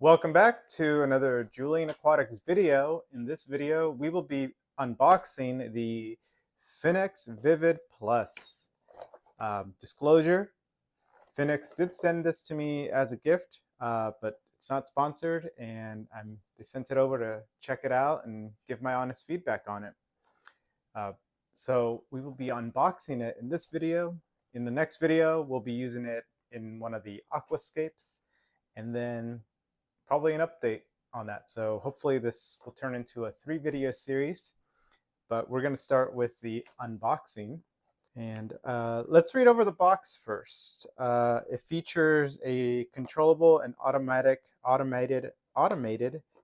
Welcome back to another Julian Aquatics video. In this video, we will be unboxing the Finnex Vivid Plus. Disclosure, Finnex did send this to me as a gift, but it's not sponsored, and they sent it over to check it out and give my honest feedback on it. So we will be unboxing it in this video. In the next video, we'll be using it in one of the Aquascapes, and then probably an update on that. So hopefully this will turn into a 3-video series, but we're going to start with the unboxing. And let's read over the box first. It features a controllable and automated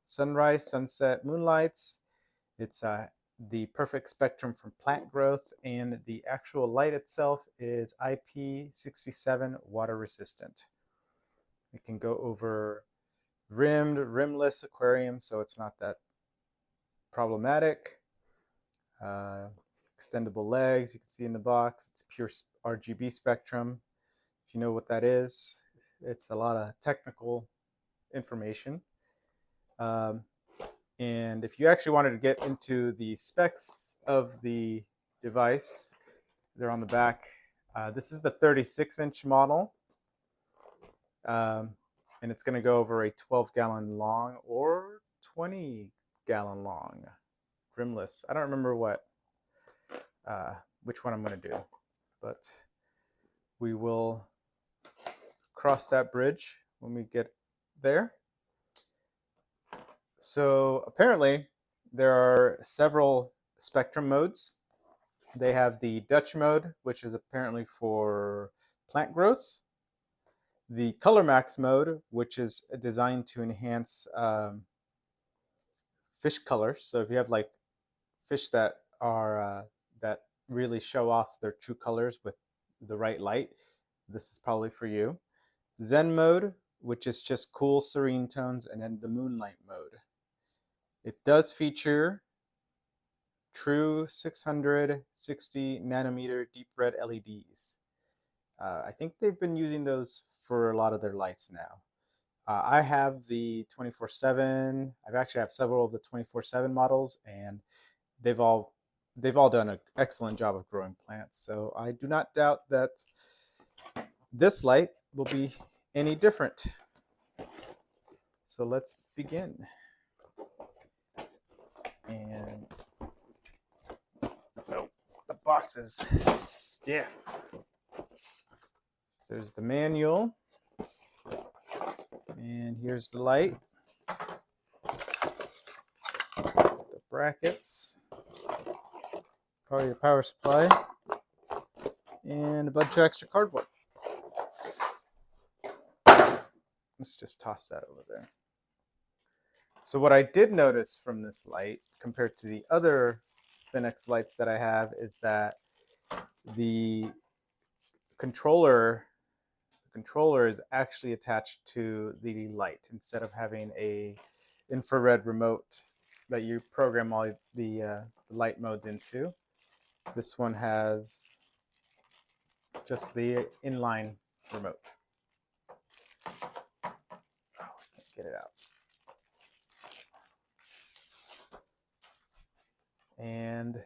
sunrise, sunset, moonlights. It's the perfect spectrum from plant growth, and the actual light itself is IP67 water resistant. It can go over rimmed, rimless aquarium, so it's not that problematic. Extendable legs, you can see in the box. It's pure RGB spectrum. If you know what that is, it's a lot of technical information. And if you actually wanted to get into the specs of the device, they're on the back. This is the 36-inch model. And it's going to go over a 12-gallon long or 20-gallon long rimless. I don't remember which one I'm going to do, but we will cross that bridge when we get there. So apparently there are several spectrum modes. They have the Dutch mode, which is apparently for plant growth. The ColorMax mode, which is designed to enhance fish colors. So if you have like fish that are that really show off their true colors with the right light, this is probably for you. Zen mode, which is just cool, serene tones, and then the Moonlight mode. It does feature true 660 nanometer deep red LEDs. I think they've been using those for a lot of their lights now. I have the 24/7. I've actually have several of the 24/7 models, and they've all done an excellent job of growing plants. So I do not doubt that this light will be any different. So let's begin. And oh, the box is stiff. There's the manual, and here's the light, the brackets, probably the power supply, and a bunch of extra cardboard. Let's just toss that over there. So what I did notice from this light compared to the other Finnex lights that I have is that the controller is actually attached to the light instead of having a infrared remote that you program all the light modes into. This one has just the inline remote. Oh, I can't get it out. And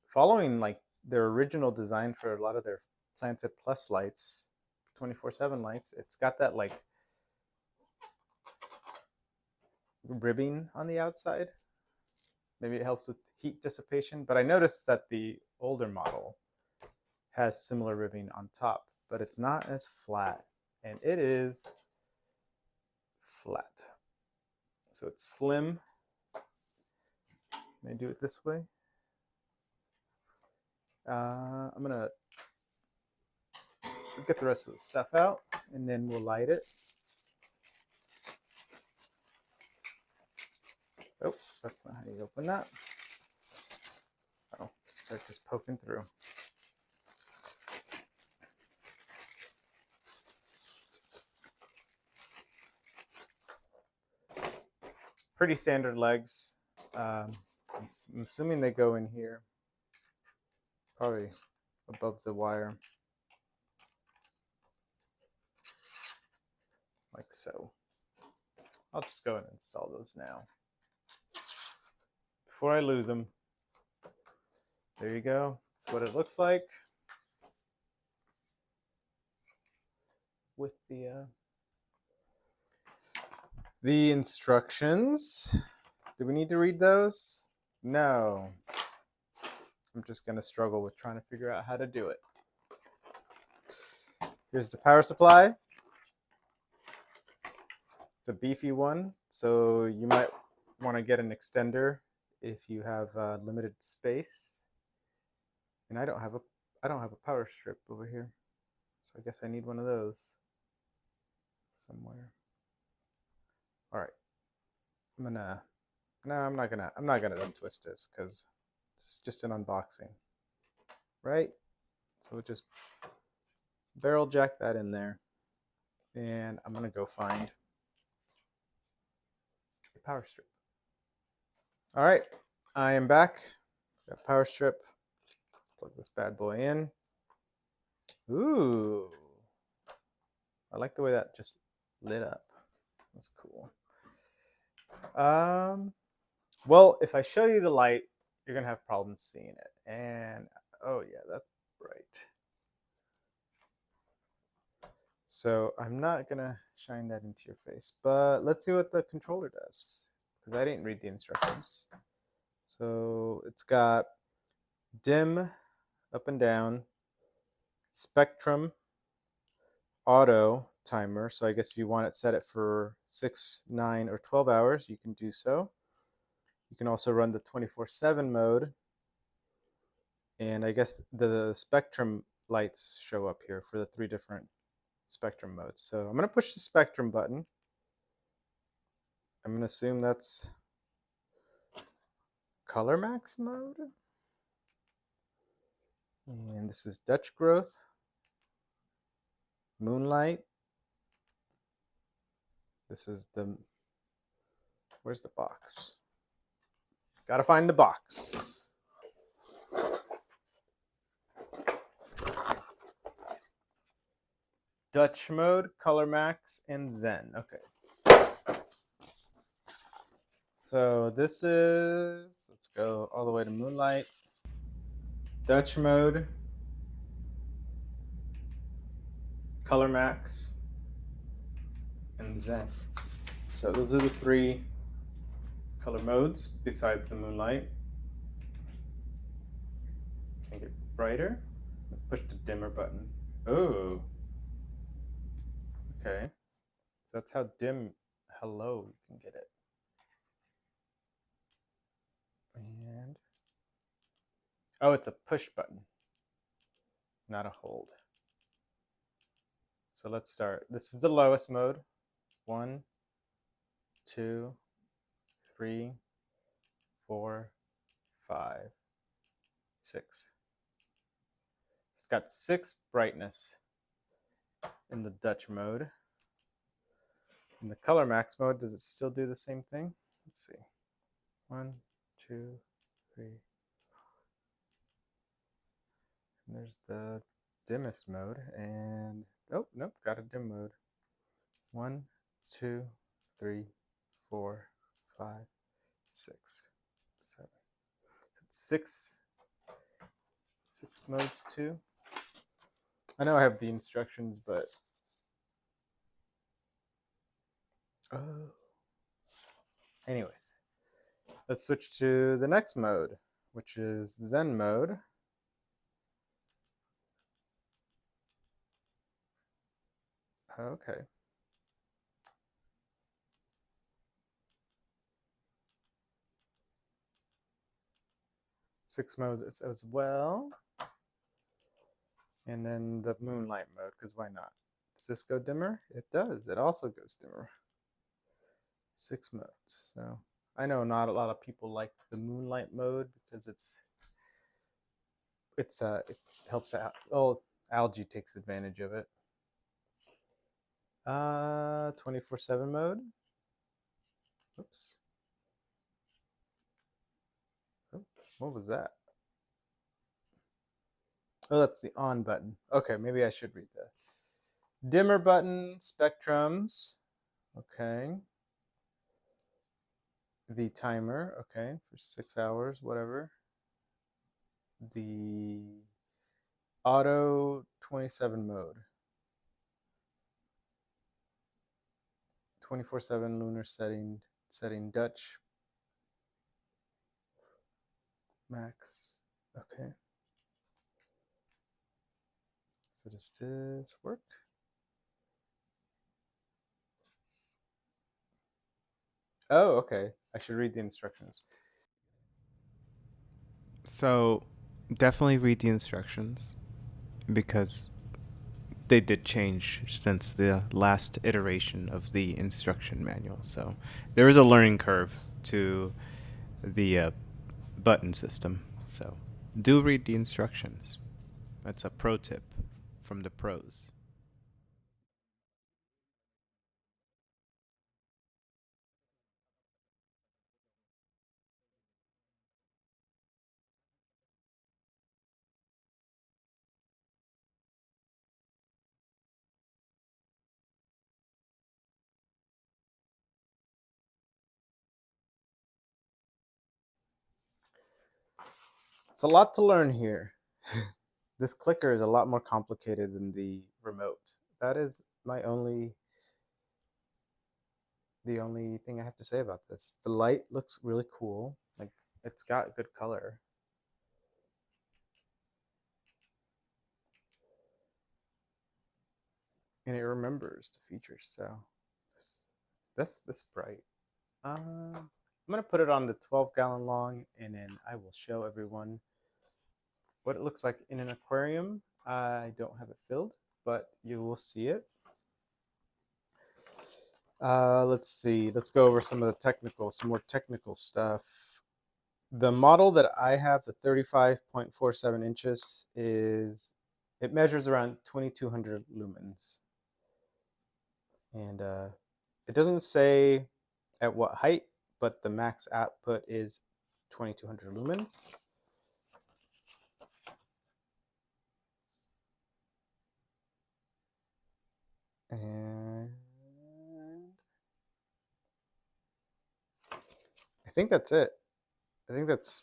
following like their original design for a lot of their Planted Plus lights, 24/7 lights, it's got that like ribbing on the outside. Maybe it helps with heat dissipation, but I noticed that the older model has similar ribbing on top, but it's not as flat, and it is flat. So it's slim. Let me do it this way. I'm gonna get the rest of the stuff out, and then we'll light it. Oh, that's not how you open that. Oh, they're just poking through. Pretty standard legs. I'm assuming they go in here, probably above the wire, like so. I'll just go and install those now before I lose them. There you go. That's what it looks like with the instructions. Do we need to read those? No. I'm just going to struggle with trying to figure out how to do it. Here's the power supply. It's a beefy one, so you might want to get an extender if you have limited space. And I don't have a power strip over here, so I guess I need one of those somewhere. All right, I'm not gonna untwist this because it's just an unboxing, right? So we'll just barrel jack that in there, and I'm gonna go find a power strip. All right, I am back. Got power strip. Let's plug this bad boy in. Ooh, I like the way that just lit up. That's cool. Well, if I show you the light, you're gonna have problems seeing it. And oh yeah, that's bright. So I'm not gonna shine that into your face, but let's see what the controller does, because I didn't read the instructions. So it's got dim, up and down, spectrum, auto timer. So I guess if you want it set it for 6, 9, or 12 hours, you can do so. You can also run the 24/7 mode. And I guess the spectrum lights show up here for the 3 different spectrum modes. So I'm going to push the spectrum button. I'm going to assume that's ColorMax mode. And this is Dutch growth, Moonlight. This is where's the box? Gotta find the box. Dutch mode, ColorMax, and Zen. Okay. So this is, let's go all the way to Moonlight. Dutch mode, ColorMax, and Zen. So those are the 3 color modes besides the Moonlight. Can I get brighter? Let's push the dimmer button. Oh. Okay. So that's how dim, hello, you can get it. And oh, it's a push button, not a hold. So let's start. This is the lowest mode. 1, 2, 3, 4, 5, 6. It's got 6 brightness in the Dutch mode. In the ColorMax mode, does it still do the same thing? Let's see. 1, 2, 3. And there's the dimmest mode, and oh nope, got a dim mode. 1, 2, 3, 4, 5, 6, 7. 6 modes too. I know I have the instructions, but anyways, let's switch to the next mode, which is Zen mode. Okay. Six modes as well. And then the Moonlight mode, because why not? Does this go dimmer? It does. It also goes dimmer. 6 modes. So I know not a lot of people like the Moonlight mode because it helps out. Oh, algae takes advantage of it. 24/7 mode. Oops. Oh, what was that? Oh, that's the on button. Okay, maybe I should read that. Dimmer button, spectrums. Okay. the timer, okay, for 6 hours, whatever. The auto 27 mode, 24/7 lunar setting Dutch max. Okay. So does this work? Oh, okay. I should read the instructions. So definitely read the instructions because they did change since the last iteration of the instruction manual. So there is a learning curve to the button system. So do read the instructions. That's a pro tip from the pros. It's a lot to learn here. This clicker is a lot more complicated than the remote. That is the only thing I have to say about this. The light looks really cool. Like it's got good color. And it remembers the features, so that's bright. I'm gonna put it on the 12-gallon long, and then I will show everyone what it looks like in an aquarium. I don't have it filled, but you will see it. Let's see. Let's go over some more technical stuff. The model that I have, the 35.47 inches, it measures around 2200 lumens. And it doesn't say at what height, but the max output is 2200 lumens. And I think that's it. I think that's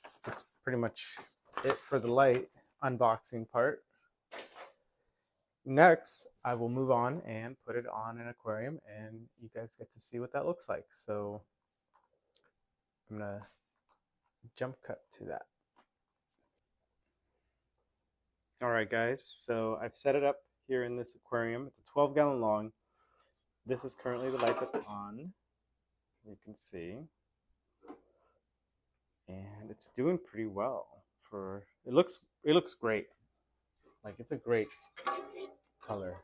pretty much it for the light unboxing part. Next, I will move on and put it on an aquarium, and you guys get to see what that looks like. So I'm gonna jump cut to that. All right, guys. So I've set it up here in this aquarium. It's a 12-gallon long. This is currently the light that's on. You can see, and it's doing pretty well. For it looks great. Like it's a great color.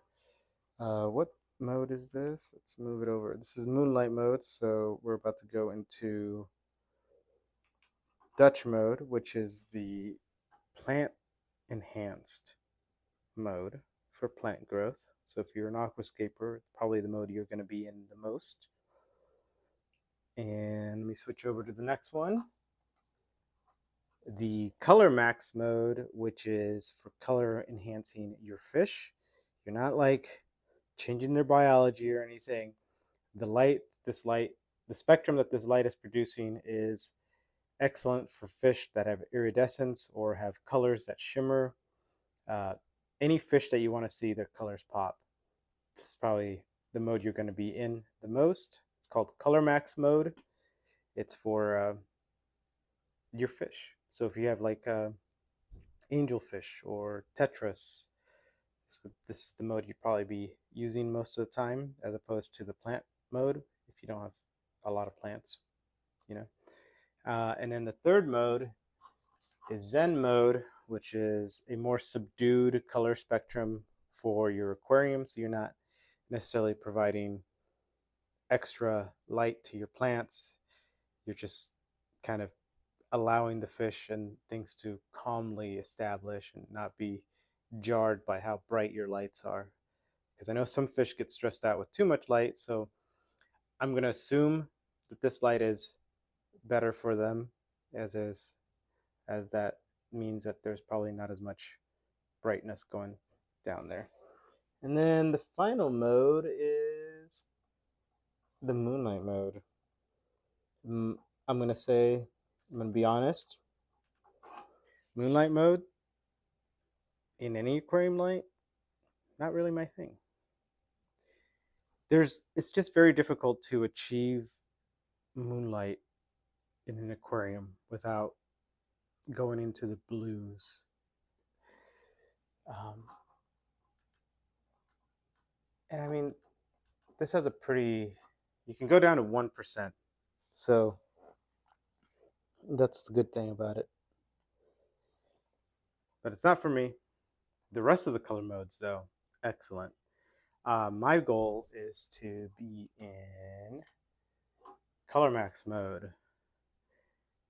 What mode is this? Let's move it over. This is Moonlight mode, so we're about to go into Dutch mode, which is the plant enhanced mode for plant growth. So if you're an aquascaper, probably the mode you're going to be in the most. And let me switch over to the next one. The ColorMax mode, which is for color enhancing your fish. You're not like changing their biology or anything. The spectrum that this light is producing is excellent for fish that have iridescence or have colors that shimmer. Uh, any fish that you want to see their colors pop, this is probably the mode you're going to be in the most. It's called ColorMax mode. It's for your fish. So if you have like angelfish or tetras, this is the mode you'd probably be using most of the time, as opposed to the plant mode if you don't have a lot of plants, you know. And then the third mode is Zen mode, which is a more subdued color spectrum for your aquarium. So you're not necessarily providing extra light to your plants. You're just kind of allowing the fish and things to calmly establish and not be jarred by how bright your lights are. Because I know some fish get stressed out with too much light, so I'm going to assume that this light is better for them, as that means that there's probably not as much brightness going down there. And then the final mode is the Moonlight mode. I'm going to be honest. Moonlight mode in any aquarium light, not really my thing. It's just very difficult to achieve moonlight in an aquarium without going into the blues. And I mean, this has a pretty, you can go down to 1%. So that's the good thing about it. But it's not for me. The rest of the color modes, though, excellent. My goal is to be in ColorMax mode.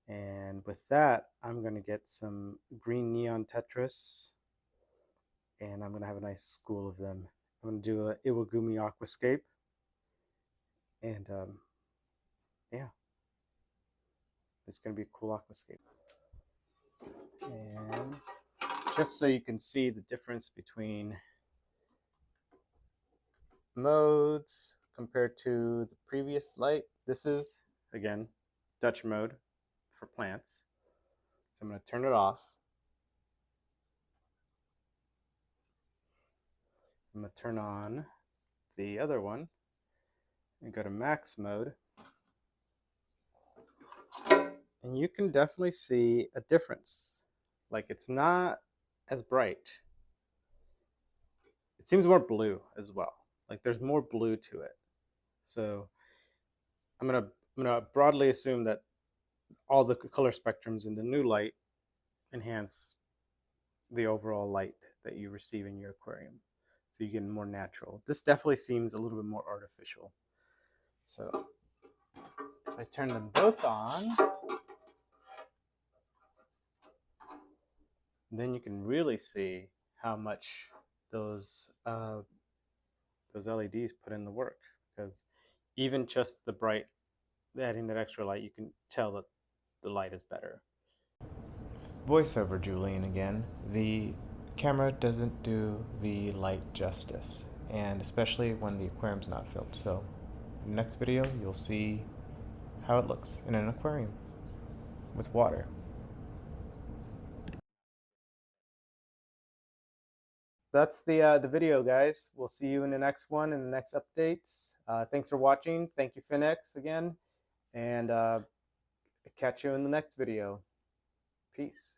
And with that, I'm going to get some green neon Tetris. And I'm going to have a nice school of them. I'm going to do a Iwagumi Aquascape. And yeah, it's going to be a cool Aquascape. And just so you can see the difference between modes compared to the previous light, this is, again, Dutch mode for plants. So I'm going to turn it off. I'm going to turn on the other one and go to max mode. And you can definitely see a difference. Like, it's not as bright. It seems more blue as well. Like, there's more blue to it. So I'm gonna broadly assume that all the color spectrums in the new light enhance the overall light that you receive in your aquarium. So you get more natural. This definitely seems a little bit more artificial. So if I turn them both on, then you can really see how much those LEDs put in the work. Because even just the bright, adding that extra light, you can tell that the light is better. Voiceover Julian again. The camera doesn't do the light justice, and especially when the aquarium's not filled. So in the next video, you'll see how it looks in an aquarium with water. That's the video, guys. We'll see you in the next one, in the next updates. Thanks for watching. Thank you, Finnex, again. And catch you in the next video. Peace.